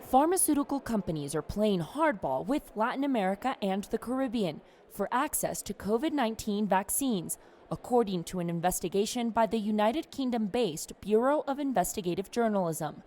Pharmaceutical companies are playing hardball with Latin America and the Caribbean for access to COVID-19 vaccines, according to an investigation by the United Kingdom-based Bureau of Investigative Journalism.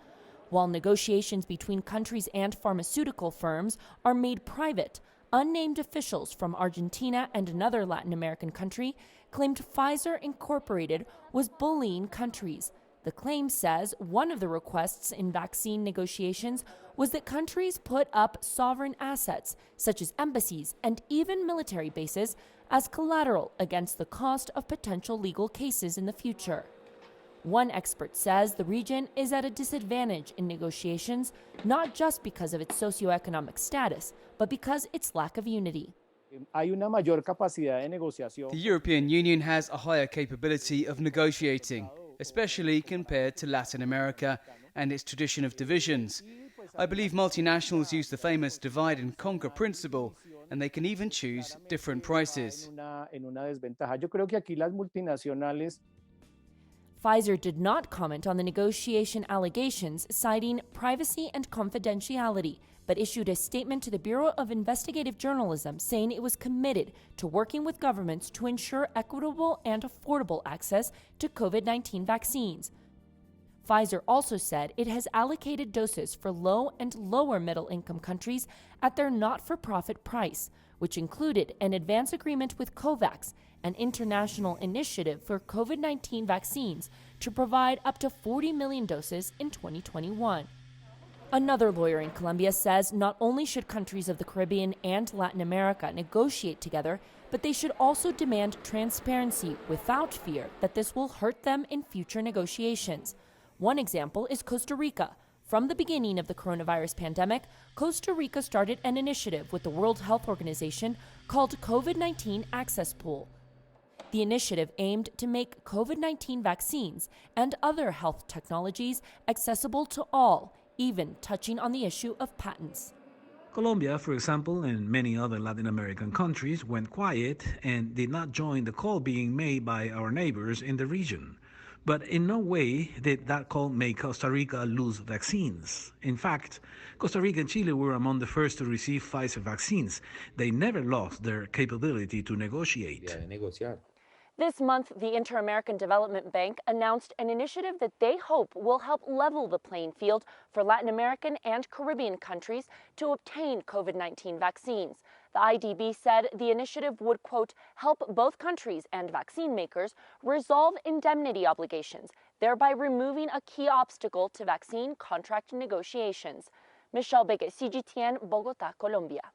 While negotiations between countries and pharmaceutical firms are made private, unnamed officials from Argentina and another Latin American country claimed Pfizer Incorporated was bullying countries. The claim says one of the requests in vaccine negotiations was that countries put up sovereign assets, such as embassies and even military bases, as collateral against the cost of potential legal cases in the future. One expert says the region is at a disadvantage in negotiations, not just because of its socioeconomic status, but because its lack of unity. The European Union has a higher capability of negotiating, especially compared to Latin America and its tradition of divisions. I believe multinationals use the famous divide and conquer principle, and they can even choose different prices. Pfizer did not comment on the negotiation allegations, citing privacy and confidentiality, but issued a statement to the Bureau of Investigative Journalism saying it was committed to working with governments to ensure equitable and affordable access to COVID-19 vaccines. Pfizer also said it has allocated doses for low and lower middle-income countries at their not-for-profit price, which included an advance agreement with COVAX, an international initiative for COVID-19 vaccines, to provide up to 40 million doses in 2021. Another lawyer in Colombia says not only should countries of the Caribbean and Latin America negotiate together, but they should also demand transparency without fear that this will hurt them in future negotiations. One example is Costa Rica. From the beginning of the coronavirus pandemic, Costa Rica started an initiative with the World Health Organization called COVID-19 Access Pool. The initiative aimed to make COVID-19 vaccines and other health technologies accessible to all, even touching on the issue of patents. Colombia, for example, and many other Latin American countries went quiet and did not join the call being made by our neighbors in the region. But in no way did that call make Costa Rica lose vaccines. In fact, Costa Rica and Chile were among the first to receive Pfizer vaccines. They never lost their capability to negotiate. This month, the Inter-American Development Bank announced an initiative that they hope will help level the playing field for Latin American and Caribbean countries to obtain COVID-19 vaccines. The IDB said the initiative would, quote, help both countries and vaccine makers resolve indemnity obligations, thereby removing a key obstacle to vaccine contract negotiations. Begue, CGTN, Bogota, Colombia.